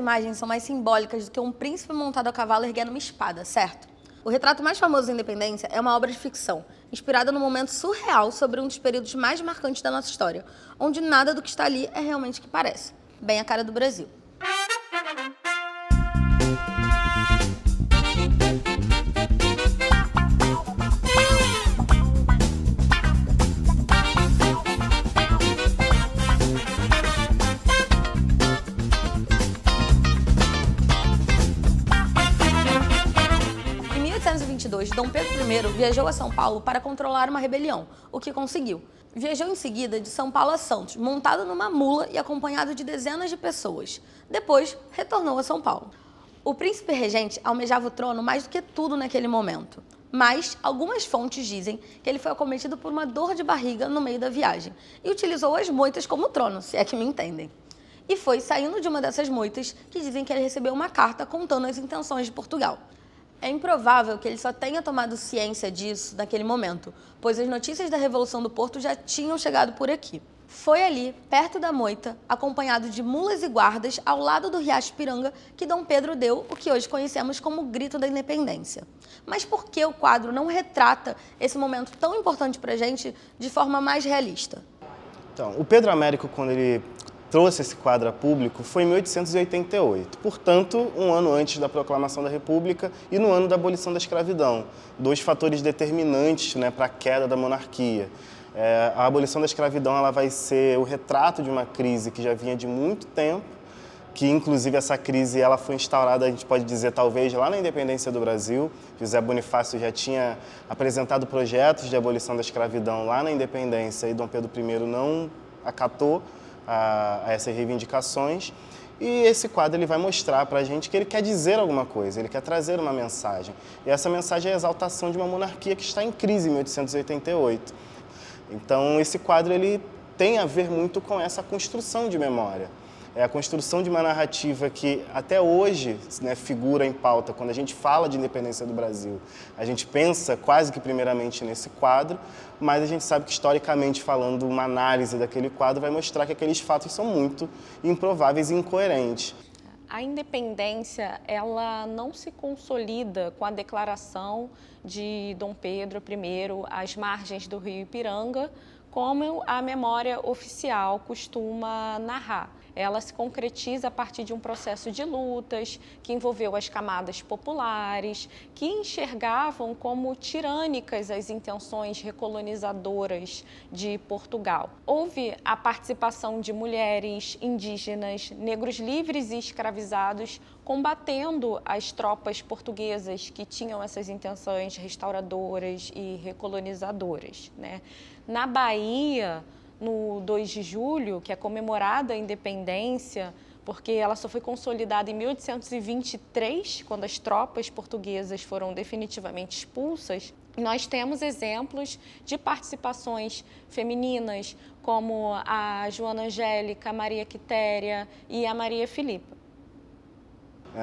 imagens são mais simbólicas do que um príncipe montado a cavalo erguendo uma espada, certo? O retrato mais famoso da Independência é uma obra de ficção, inspirada num momento surreal sobre um dos períodos mais marcantes da nossa história, onde nada do que está ali é realmente o que parece. Bem a cara do Brasil. Em 1822, Dom Pedro I viajou a São Paulo para controlar uma rebelião, o que conseguiu. Viajou em seguida de São Paulo a Santos, montado numa mula e acompanhado de dezenas de pessoas. Depois, retornou a São Paulo. O príncipe regente almejava o trono mais do que tudo naquele momento. Mas algumas fontes dizem que ele foi acometido por uma dor de barriga no meio da viagem e utilizou as moitas como trono, se é que me entendem. E foi saindo de uma dessas moitas que dizem que ele recebeu uma carta contando as intenções de Portugal. É improvável que ele só tenha tomado ciência disso naquele momento, pois as notícias da Revolução do Porto já tinham chegado por aqui. Foi ali, perto da moita, acompanhado de mulas e guardas, ao lado do Riacho Ipiranga, que Dom Pedro deu o que hoje conhecemos como o Grito da Independência. Mas por que o quadro não retrata esse momento tão importante para a gente de forma mais realista? Então, o Pedro Américo, quando ele trouxe esse quadro a público, foi em 1888, portanto, um ano antes da proclamação da República e no ano da abolição da escravidão, dois fatores determinantes, né, para a queda da monarquia. A abolição da escravidão ela vai ser o retrato de uma crise que já vinha de muito tempo, que inclusive essa crise ela foi instaurada, a gente pode dizer, talvez lá na independência do Brasil. José Bonifácio já tinha apresentado projetos de abolição da escravidão lá na independência e Dom Pedro I não acatou a essas reivindicações. E esse quadro ele vai mostrar para a gente que ele quer dizer alguma coisa, ele quer trazer uma mensagem. E essa mensagem é a exaltação de uma monarquia que está em crise em 1888. Então, esse quadro ele tem a ver muito com essa construção de memória. É a construção de uma narrativa que até hoje, né, figura em pauta quando a gente fala de independência do Brasil. A gente pensa quase que primeiramente nesse quadro, mas a gente sabe que historicamente falando, uma análise daquele quadro vai mostrar que aqueles fatos são muito improváveis e incoerentes. A independência, ela não se consolida com a declaração de Dom Pedro I às margens do rio Ipiranga, como a memória oficial costuma narrar. Ela se concretiza a partir de um processo de lutas que envolveu as camadas populares, que enxergavam como tirânicas as intenções recolonizadoras de Portugal. Houve a participação de mulheres, indígenas, negros livres e escravizados combatendo as tropas portuguesas que tinham essas intenções restauradoras e recolonizadoras, né? Na Bahia, no 2 de julho, que é comemorada a independência, porque ela só foi consolidada em 1823, quando as tropas portuguesas foram definitivamente expulsas, nós temos exemplos de participações femininas, como a Joana Angélica, a Maria Quitéria e a Maria Filipa.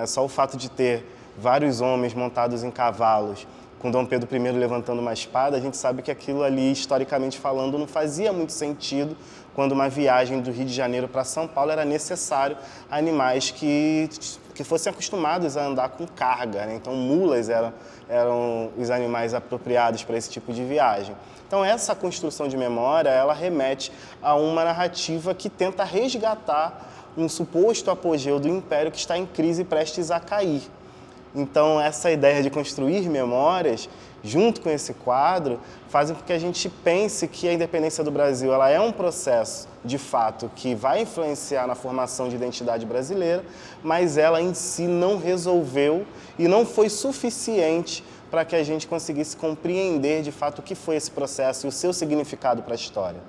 Só o fato de ter vários homens montados em cavalos, com Dom Pedro I levantando uma espada, a gente sabe que aquilo ali, historicamente falando, não fazia muito sentido quando uma viagem do Rio de Janeiro para São Paulo era necessário animais que fossem acostumados a andar com carga, né? Então, mulas eram os animais apropriados para esse tipo de viagem. Então, essa construção de memória, ela remete a uma narrativa que tenta resgatar um suposto apogeu do Império que está em crise prestes a cair. Então, essa ideia de construir memórias, junto com esse quadro, fazem com que a gente pense que a independência do Brasil ela é um processo, de fato, que vai influenciar na formação de identidade brasileira, mas ela em si não resolveu e não foi suficiente para que a gente conseguisse compreender, de fato, o que foi esse processo e o seu significado para a história.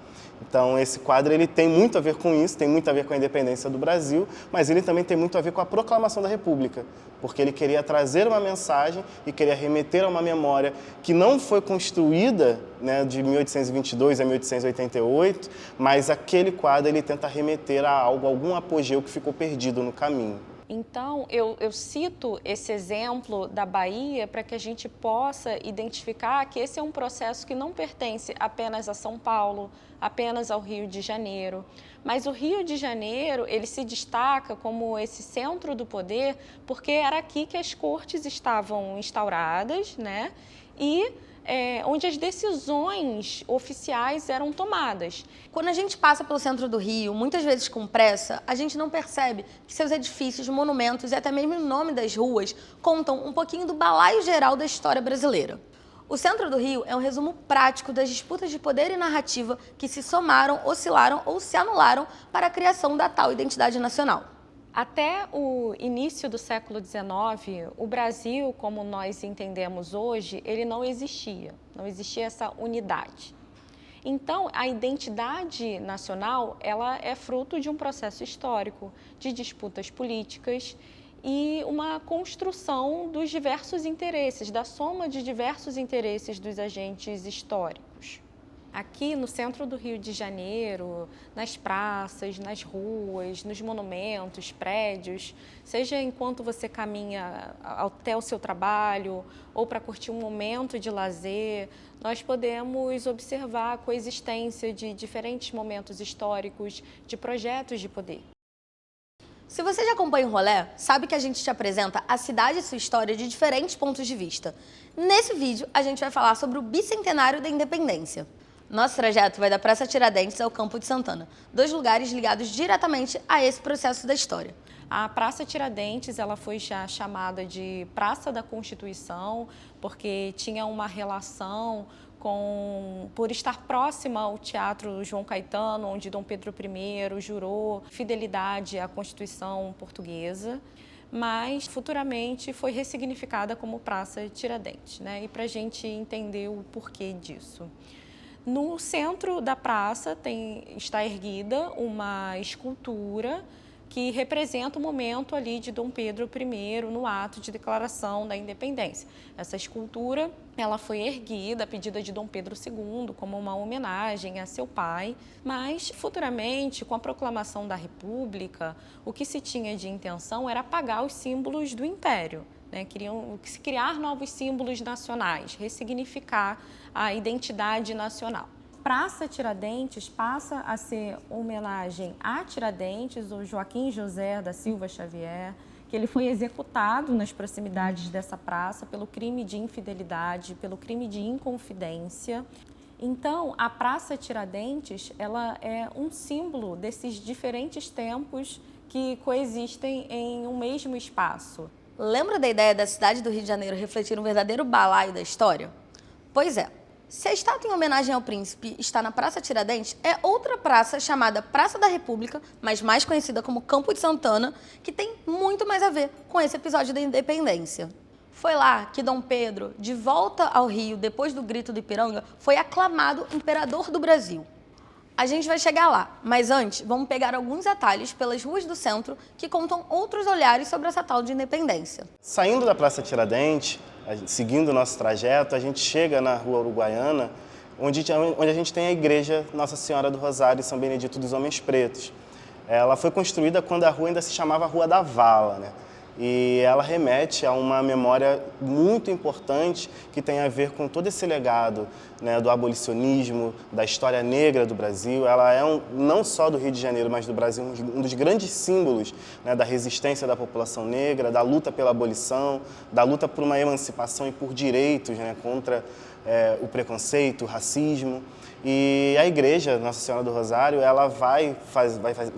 Então, esse quadro ele tem muito a ver com isso, tem muito a ver com a independência do Brasil, mas ele também tem muito a ver com a proclamação da República, porque ele queria trazer uma mensagem e queria remeter a uma memória que não foi construída, né, de 1822 a 1888, mas aquele quadro ele tenta remeter a algo, algum apogeu que ficou perdido no caminho. Então, eu cito esse exemplo da Bahia para que a gente possa identificar que esse é um processo que não pertence apenas a São Paulo, apenas ao Rio de Janeiro. Mas o Rio de Janeiro, ele se destaca como esse centro do poder porque era aqui que as cortes estavam instauradas, né? E onde as decisões oficiais eram tomadas. Quando a gente passa pelo centro do Rio, muitas vezes com pressa, a gente não percebe que seus edifícios, monumentos e até mesmo o nome das ruas contam um pouquinho do balaio geral da história brasileira. O centro do Rio é um resumo prático das disputas de poder e narrativa que se somaram, oscilaram ou se anularam para a criação da tal identidade nacional. Até o início do século XIX, o Brasil, como nós entendemos hoje, ele não existia essa unidade. Então, a identidade nacional, ela é fruto de um processo histórico, de disputas políticas e uma construção dos diversos interesses, da soma de diversos interesses dos agentes históricos. Aqui no centro do Rio de Janeiro, nas praças, nas ruas, nos monumentos, prédios, seja enquanto você caminha até o seu trabalho ou para curtir um momento de lazer, nós podemos observar a coexistência de diferentes momentos históricos, de projetos de poder. Se você já acompanha o Rolê, sabe que a gente te apresenta a cidade e sua história de diferentes pontos de vista. Nesse vídeo, a gente vai falar sobre o bicentenário da independência. Nosso trajeto vai da Praça Tiradentes ao Campo de Santana, 2 lugares ligados diretamente a esse processo da história. A Praça Tiradentes, ela foi já chamada de Praça da Constituição, porque tinha uma relação por estar próxima ao Teatro João Caetano, onde Dom Pedro I jurou fidelidade à Constituição portuguesa, mas futuramente foi ressignificada como Praça Tiradentes, né? E para a gente entender o porquê disso. No centro da praça está erguida uma escultura que representa o momento ali de Dom Pedro I no ato de declaração da independência. Essa escultura ela foi erguida a pedido de Dom Pedro II como uma homenagem a seu pai, mas futuramente, com a proclamação da República, o que se tinha de intenção era apagar os símbolos do Império. Queriam criar novos símbolos nacionais, ressignificar a identidade nacional. Praça Tiradentes passa a ser homenagem a Tiradentes, o Joaquim José da Silva Xavier, que ele foi executado nas proximidades dessa praça pelo crime de infidelidade, pelo crime de inconfidência. Então, a Praça Tiradentes, ela é um símbolo desses diferentes tempos que coexistem em um mesmo espaço. Lembra da ideia da cidade do Rio de Janeiro refletir um verdadeiro balaio da história? Pois é. Se a estátua em homenagem ao príncipe está na Praça Tiradentes, é outra praça chamada Praça da República, mas mais conhecida como Campo de Santana, que tem muito mais a ver com esse episódio da independência. Foi lá que Dom Pedro, de volta ao Rio depois do Grito do Ipiranga, foi aclamado imperador do Brasil. A gente vai chegar lá, mas antes vamos pegar alguns atalhos pelas ruas do centro que contam outros olhares sobre essa tal de independência. Saindo da Praça Tiradentes, seguindo o nosso trajeto, a gente chega na Rua Uruguaiana, onde a gente tem a igreja Nossa Senhora do Rosário e São Benedito dos Homens Pretos. Ela foi construída quando a rua ainda se chamava Rua da Vala, né? E ela remete a uma memória muito importante que tem a ver com todo esse legado, né, do abolicionismo, da história negra do Brasil. Ela é, não só do Rio de Janeiro, mas do Brasil, um dos grandes símbolos, né, da resistência da população negra, da luta pela abolição, da luta por uma emancipação e por direitos, né, contra o preconceito, o racismo. E a igreja Nossa Senhora do Rosário, ela vai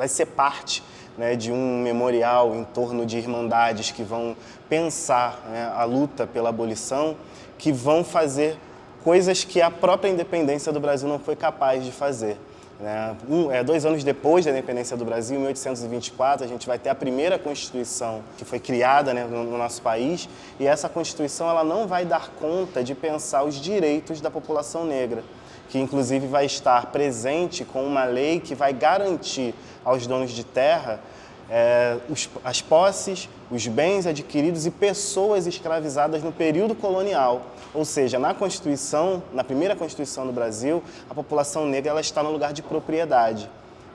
ser parte, né, de um memorial em torno de irmandades que vão pensar, né, a luta pela abolição, que vão fazer coisas que a própria independência do Brasil não foi capaz de fazer. 2 anos depois da independência do Brasil, em 1824, a gente vai ter a primeira Constituição que foi criada, né, no nosso país, e essa Constituição ela não vai dar conta de pensar os direitos da população negra, que inclusive vai estar presente com uma lei que vai garantir aos donos de terra as posses, os bens adquiridos e pessoas escravizadas no período colonial. Ou seja, na Constituição, na primeira Constituição do Brasil, a população negra ela está no lugar de propriedade.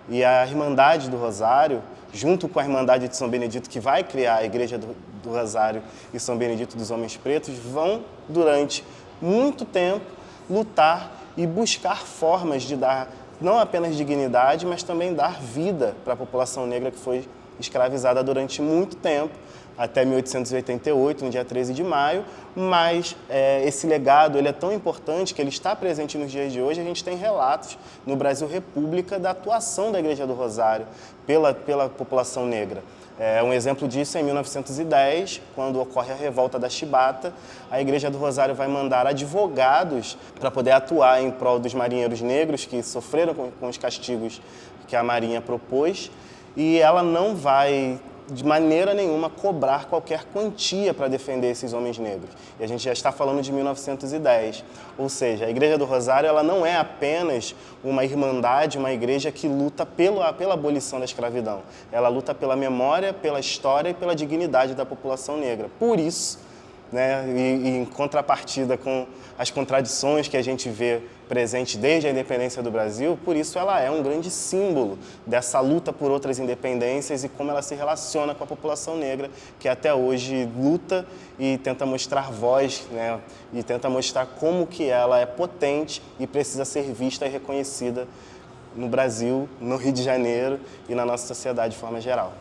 E a Irmandade do Rosário, junto com a Irmandade de São Benedito, que vai criar a Igreja do Rosário e São Benedito dos Homens Pretos, vão, durante muito tempo, lutar e buscar formas de dar não apenas dignidade, mas também dar vida para a população negra que foi escravizada durante muito tempo, até 1888, no dia 13 de maio, mas esse legado ele é tão importante que ele está presente nos dias de hoje. A gente tem relatos no Brasil República da atuação da Igreja do Rosário pela população negra. Um exemplo disso é em 1910, quando ocorre a revolta da Chibata, a Igreja do Rosário vai mandar advogados para poder atuar em prol dos marinheiros negros que sofreram com os castigos que a Marinha propôs, e ela não vai, de maneira nenhuma, cobrar qualquer quantia para defender esses homens negros. E a gente já está falando de 1910. Ou seja, a Igreja do Rosário ela não é apenas uma irmandade, uma igreja que luta pela abolição da escravidão. Ela luta pela memória, pela história e pela dignidade da população negra. Por isso, né, e em contrapartida com as contradições que a gente vê presente desde a independência do Brasil, por isso ela é um grande símbolo dessa luta por outras independências e como ela se relaciona com a população negra, que até hoje luta e tenta mostrar voz, né, e tenta mostrar como que ela é potente e precisa ser vista e reconhecida no Brasil, no Rio de Janeiro e na nossa sociedade de forma geral.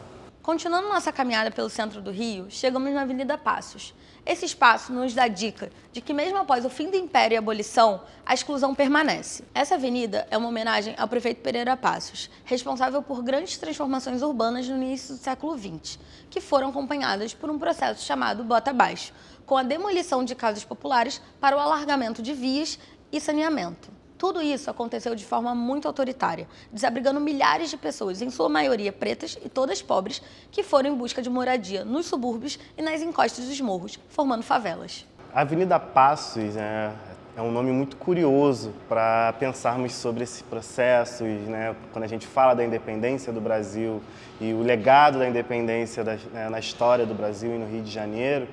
Continuando nossa caminhada pelo centro do Rio, chegamos na Avenida Passos. Esse espaço nos dá a dica de que mesmo após o fim do Império e a abolição, a exclusão permanece. Essa avenida é uma homenagem ao prefeito Pereira Passos, responsável por grandes transformações urbanas no início do século XX, que foram acompanhadas por um processo chamado Bota Abaixo, com a demolição de casas populares para o alargamento de vias e saneamento. Tudo isso aconteceu de forma muito autoritária, desabrigando milhares de pessoas, em sua maioria pretas e todas pobres, que foram em busca de moradia nos subúrbios e nas encostas dos morros, formando favelas. A Avenida Passos é um nome muito curioso para pensarmos sobre esse processo, né, quando a gente fala da independência do Brasil e o legado da independência na história do Brasil e no Rio de Janeiro.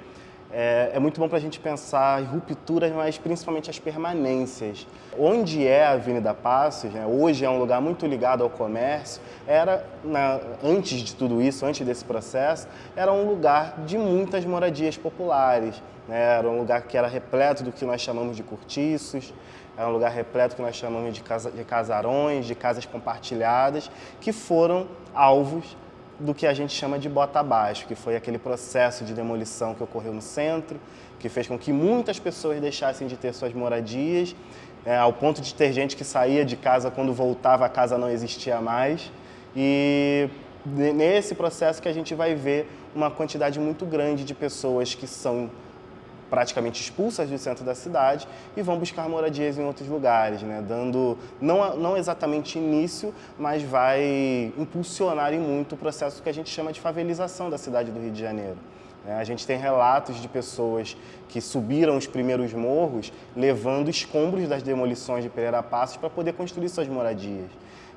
É muito bom para a gente pensar em rupturas, mas principalmente as permanências. Onde é a Avenida Passos, né, hoje é um lugar muito ligado ao comércio, antes de tudo isso, antes desse processo, era um lugar de muitas moradias populares, né, era um lugar que era repleto do que nós chamamos de cortiços, era um lugar repleto que nós chamamos de casarões, de casas compartilhadas, que foram alvos do que a gente chama de bota abaixo, que foi aquele processo de demolição que ocorreu no centro, que fez com que muitas pessoas deixassem de ter suas moradias, ao ponto de ter gente que saía de casa, quando voltava a casa não existia mais. E nesse processo que a gente vai ver uma quantidade muito grande de pessoas que são praticamente expulsas do centro da cidade e vão buscar moradias em outros lugares, né? Dando não exatamente início, mas vai impulsionar em muito o processo que a gente chama de favelização da cidade do Rio de Janeiro. A gente tem relatos de pessoas que subiram os primeiros morros levando escombros das demolições de Pereira Passos para poder construir suas moradias.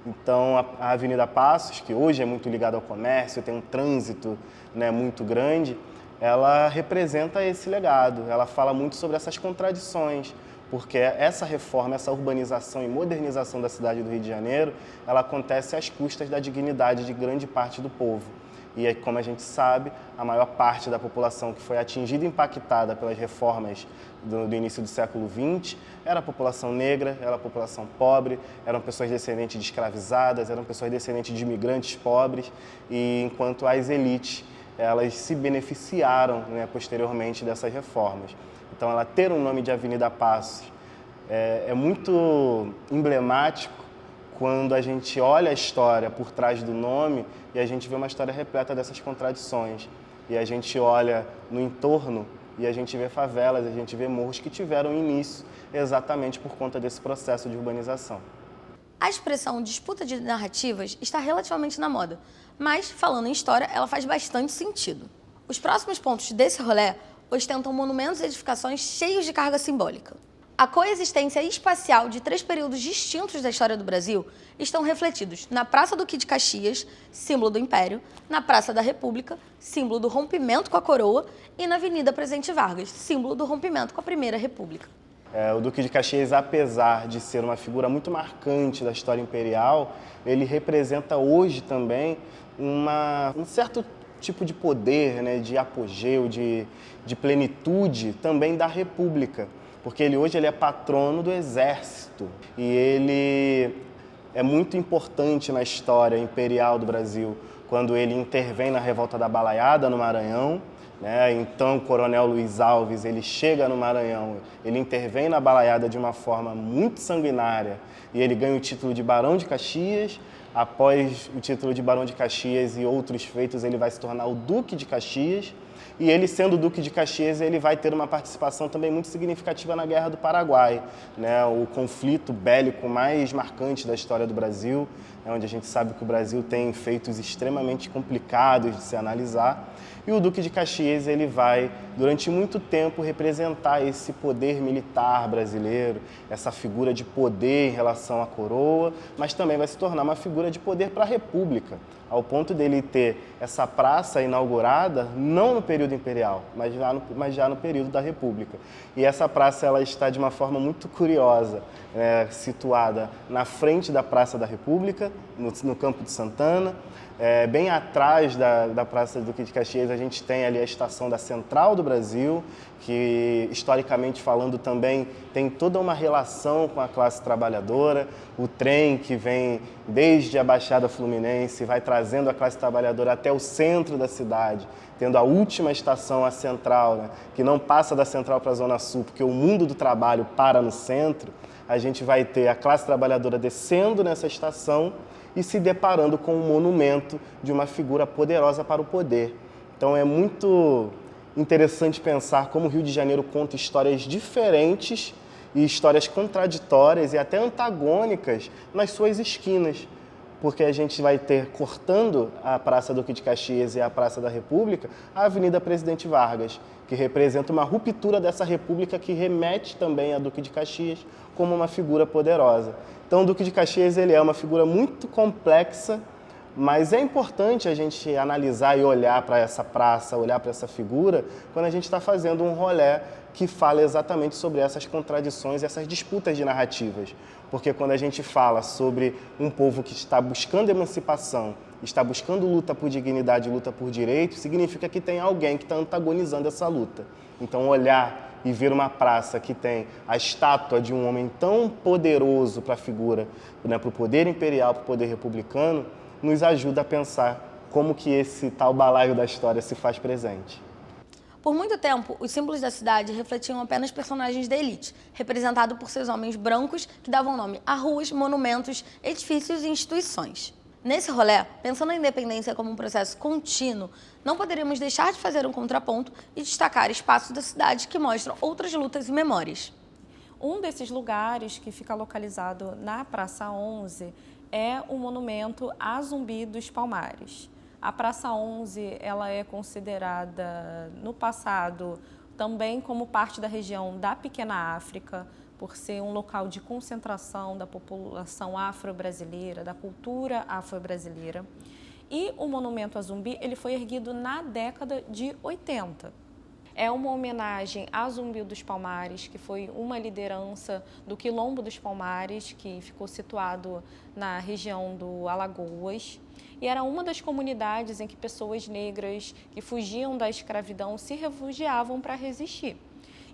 Então, a Avenida Passos, que hoje é muito ligada ao comércio, tem um trânsito, né, muito grande, ela representa esse legado, ela fala muito sobre essas contradições, porque essa reforma, essa urbanização e modernização da cidade do Rio de Janeiro, ela acontece às custas da dignidade de grande parte do povo. E, como a gente sabe, a maior parte da população que foi atingida e impactada pelas reformas do início do século XX era a população negra, era a população pobre, eram pessoas descendentes de escravizadas, eram pessoas descendentes de imigrantes pobres, e enquanto as elites elas se beneficiaram, né, posteriormente dessas reformas. Então, ela ter um nome de Avenida Passos é muito emblemático quando a gente olha a história por trás do nome e a gente vê uma história repleta dessas contradições. E a gente olha no entorno e a gente vê favelas, a gente vê morros que tiveram início exatamente por conta desse processo de urbanização. A expressão disputa de narrativas está relativamente na moda, mas, falando em história, ela faz bastante sentido. Os próximos pontos desse rolê ostentam monumentos e edificações cheios de carga simbólica. A coexistência espacial de 3 períodos distintos da história do Brasil estão refletidos na Praça do Duque de Caxias, símbolo do Império, na Praça da República, símbolo do rompimento com a coroa, e na Avenida Presidente Vargas, símbolo do rompimento com a Primeira República. O Duque de Caxias, apesar de ser uma figura muito marcante da história imperial, ele representa hoje também um certo tipo de poder, né, de apogeu, de plenitude também da República, porque hoje ele é patrono do Exército e ele é muito importante na história imperial do Brasil, quando ele intervém na Revolta da Balaiada, no Maranhão, né? Então, o Coronel Luiz Alves, ele chega no Maranhão, ele intervém na Balaiada de uma forma muito sanguinária e ele ganha o título de Barão de Caxias. Após o título de Barão de Caxias e outros feitos, ele vai se tornar o Duque de Caxias. E ele, sendo Duque de Caxias, ele vai ter uma participação também muito significativa na Guerra do Paraguai, né? O conflito bélico mais marcante da história do Brasil, onde a gente sabe que o Brasil tem feitos extremamente complicados de se analisar. E o Duque de Caxias, ele vai, durante muito tempo, representar esse poder militar brasileiro, essa figura de poder em relação à coroa, mas também vai se tornar uma figura de poder para a República, ao ponto dele ter essa praça inaugurada, não no período imperial, mas já no período da República. E essa praça ela está de uma forma muito curiosa, situada na frente da Praça da República, no Campo de Santana. Bem atrás da Praça do Duque de Caxias, a gente tem ali a estação da Central do Brasil, que, historicamente falando, também tem toda uma relação com a classe trabalhadora. O trem que vem desde a Baixada Fluminense vai trazendo a classe trabalhadora até o centro da cidade, tendo a última estação, a Central, né, que não passa da Central para a Zona Sul, porque o mundo do trabalho para no centro. A gente vai ter a classe trabalhadora descendo nessa estação e se deparando com um monumento de uma figura poderosa para o poder. Então é muito interessante pensar como o Rio de Janeiro conta histórias diferentes e histórias contraditórias e até antagônicas nas suas esquinas, porque a gente vai ter, cortando a Praça Duque de Caxias e a Praça da República, a Avenida Presidente Vargas, que representa uma ruptura dessa república que remete também a Duque de Caxias como uma figura poderosa. Então, o Duque de Caxias ele é uma figura muito complexa, mas é importante a gente analisar e olhar para essa praça, olhar para essa figura, quando a gente está fazendo um rolê que fala exatamente sobre essas contradições, essas disputas de narrativas. Porque quando a gente fala sobre um povo que está buscando emancipação, está buscando luta por dignidade, luta por direitos, significa que tem alguém que está antagonizando essa luta. Então, olhar e ver uma praça que tem a estátua de um homem tão poderoso para a figura, né, para o poder imperial, para o poder republicano, nos ajuda a pensar como que esse tal balaio da história se faz presente. Por muito tempo, os símbolos da cidade refletiam apenas personagens da elite, representado por seus homens brancos que davam nome a ruas, monumentos, edifícios e instituições. Nesse rolê, pensando a independência como um processo contínuo, não poderíamos deixar de fazer um contraponto e destacar espaços da cidade que mostram outras lutas e memórias. Um desses lugares que fica localizado na Praça 11 é o monumento a Zumbi dos Palmares. A Praça 11 ela é considerada, no passado, também como parte da região da Pequena África, por ser um local de concentração da população afro-brasileira, da cultura afro-brasileira. E o monumento a Zumbi ele foi erguido na década de 80. É uma homenagem a Zumbi dos Palmares, que foi uma liderança do Quilombo dos Palmares, que ficou situado na região do Alagoas. E era uma das comunidades em que pessoas negras que fugiam da escravidão se refugiavam para resistir.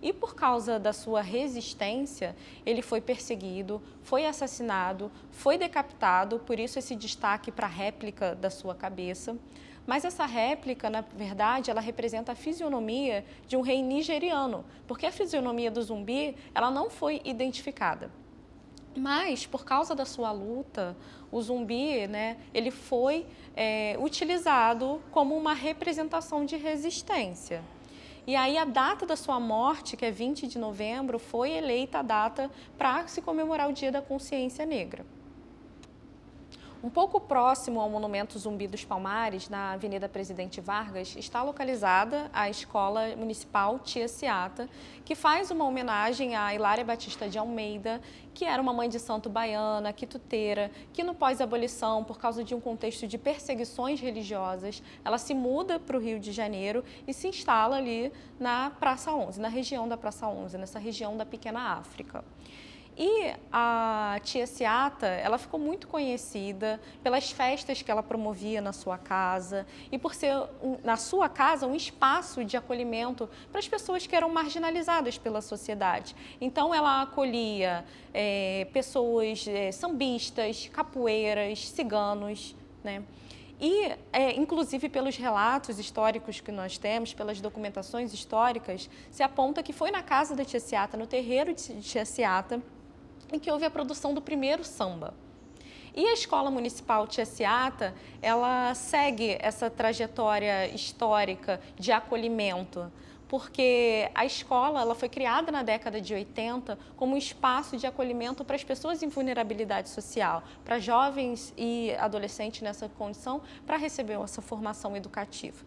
E por causa da sua resistência, ele foi perseguido, foi assassinado, foi decapitado, por isso esse destaque para a réplica da sua cabeça. Mas essa réplica, na verdade, ela representa a fisionomia de um rei nigeriano, porque a fisionomia do Zumbi ela não foi identificada. Mas, por causa da sua luta, o Zumbi, né, ele foi utilizado como uma representação de resistência. E aí a data da sua morte, que é 20 de novembro, foi eleita a data para se comemorar o Dia da Consciência Negra. Um pouco próximo ao Monumento Zumbi dos Palmares, na Avenida Presidente Vargas, está localizada a Escola Municipal Tia Ciata, que faz uma homenagem a Hilária Batista de Almeida, que era uma mãe de santo baiana, quituteira, que no pós-abolição, por causa de um contexto de perseguições religiosas, ela se muda para o Rio de Janeiro e se instala ali na Praça 11, na região da Praça 11, nessa região da Pequena África. E a tia Seata, ela ficou muito conhecida pelas festas que ela promovia na sua casa e por ser, na sua casa, um espaço de acolhimento para as pessoas que eram marginalizadas pela sociedade. Então, ela acolhia pessoas sambistas, capoeiras, ciganos, né? E, inclusive, pelos relatos históricos que nós temos, pelas documentações históricas, se aponta que foi na casa da tia Seata, no terreiro de tia Seata, em que houve a produção do primeiro samba. E a Escola Municipal Tia Seata, ela segue essa trajetória histórica de acolhimento, porque a escola ela foi criada na década de 80 como um espaço de acolhimento para as pessoas em vulnerabilidade social, para jovens e adolescentes nessa condição, para receber essa formação educativa.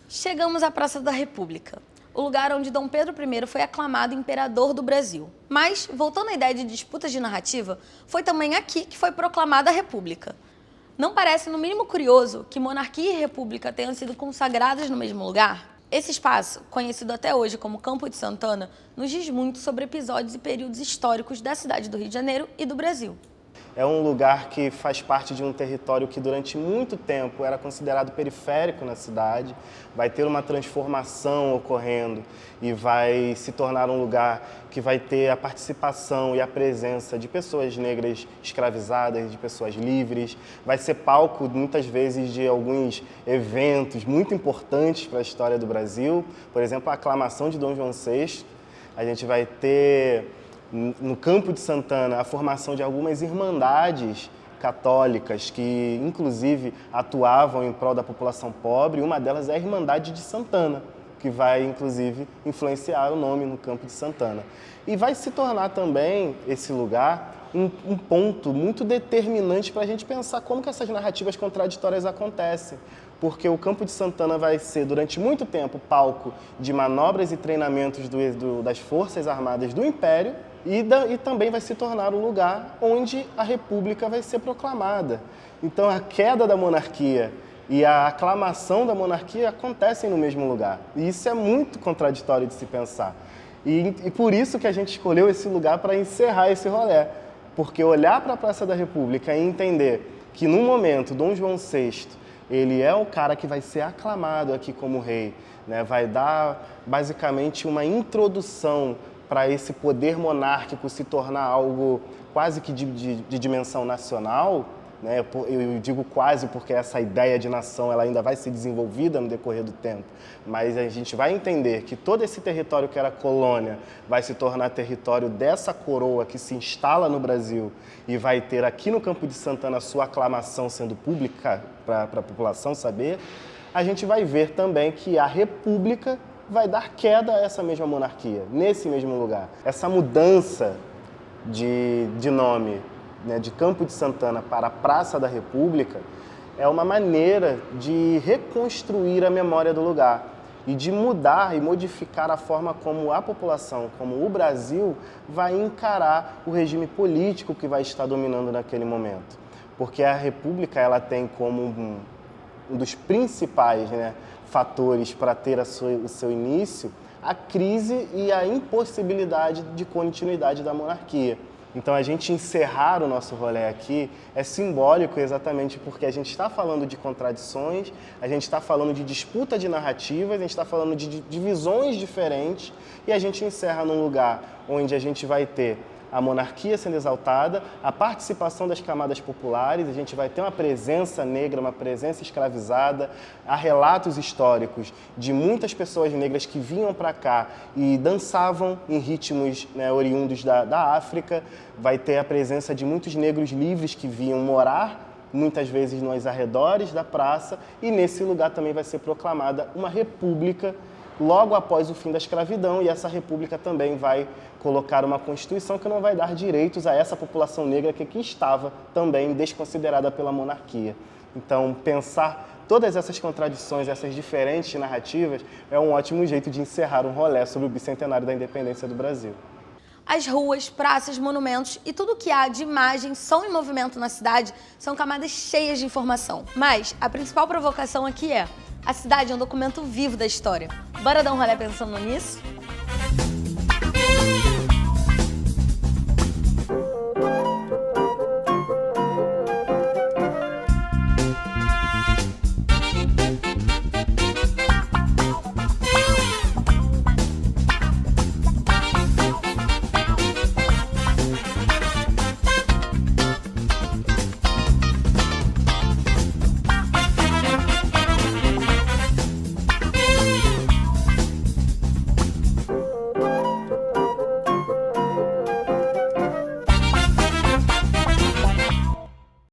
Chegamos à Praça da República, o lugar onde Dom Pedro I foi aclamado imperador do Brasil. Mas, voltando à ideia de disputas de narrativa, foi também aqui que foi proclamada a República. Não parece, no mínimo, curioso que monarquia e república tenham sido consagradas no mesmo lugar? Esse espaço, conhecido até hoje como Campo de Santana, nos diz muito sobre episódios e períodos históricos da cidade do Rio de Janeiro e do Brasil. É um lugar que faz parte de um território que durante muito tempo era considerado periférico na cidade, vai ter uma transformação ocorrendo e vai se tornar um lugar que vai ter a participação e a presença de pessoas negras escravizadas, de pessoas livres, vai ser palco muitas vezes de alguns eventos muito importantes para a história do Brasil, por exemplo, a aclamação de Dom João VI, a gente vai ter no Campo de Santana a formação de algumas irmandades católicas que, inclusive, atuavam em prol da população pobre. Uma delas é a Irmandade de Santana, que vai, inclusive, influenciar o nome no Campo de Santana. E vai se tornar também, esse lugar, um ponto muito determinante para a gente pensar como que essas narrativas contraditórias acontecem. Porque o Campo de Santana vai ser, durante muito tempo, palco de manobras e treinamentos das Forças Armadas do Império e também vai se tornar um lugar onde a República vai ser proclamada. Então, a queda da monarquia e a aclamação da monarquia acontecem no mesmo lugar. E isso é muito contraditório de se pensar. E por isso que a gente escolheu esse lugar para encerrar esse rolê. Porque olhar para a Praça da República e entender que, no momento, Dom João VI, ele é o cara que vai ser aclamado aqui como rei, né? Vai dar, basicamente, uma introdução para esse poder monárquico se tornar algo quase que de dimensão nacional, né? Eu digo quase porque essa ideia de nação ela ainda vai ser desenvolvida no decorrer do tempo, mas a gente vai entender que todo esse território que era colônia vai se tornar território dessa coroa que se instala no Brasil e vai ter aqui no Campo de Santana a sua aclamação sendo pública para a população saber. A gente vai ver também que a República vai dar queda a essa mesma monarquia, nesse mesmo lugar. Essa mudança de nome, né, de Campo de Santana para Praça da República é uma maneira de reconstruir a memória do lugar e de mudar e modificar a forma como a população, como o Brasil, vai encarar o regime político que vai estar dominando naquele momento. Porque a República ela tem como um dos principais, né, fatores para ter o seu início, a crise e a impossibilidade de continuidade da monarquia. Então, a gente encerrar o nosso rolê aqui é simbólico exatamente porque a gente está falando de contradições, a gente está falando de disputa de narrativas, a gente está falando de visões diferentes e a gente encerra num lugar onde a gente vai ter a monarquia sendo exaltada, a participação das camadas populares, a gente vai ter uma presença negra, uma presença escravizada, há relatos históricos de muitas pessoas negras que vinham para cá e dançavam em ritmos, né, oriundos da África, vai ter a presença de muitos negros livres que vinham morar muitas vezes nos arredores da praça e nesse lugar também vai ser proclamada uma república logo após o fim da escravidão, e essa república também vai colocar uma constituição que não vai dar direitos a essa população negra que aqui estava também desconsiderada pela monarquia. Então, pensar todas essas contradições, essas diferentes narrativas, é um ótimo jeito de encerrar um rolê sobre o bicentenário da independência do Brasil. As ruas, praças, monumentos e tudo que há de imagem, som e movimento na cidade são camadas cheias de informação. Mas a principal provocação aqui é: a cidade é um documento vivo da história. Bora dar um rolê pensando nisso?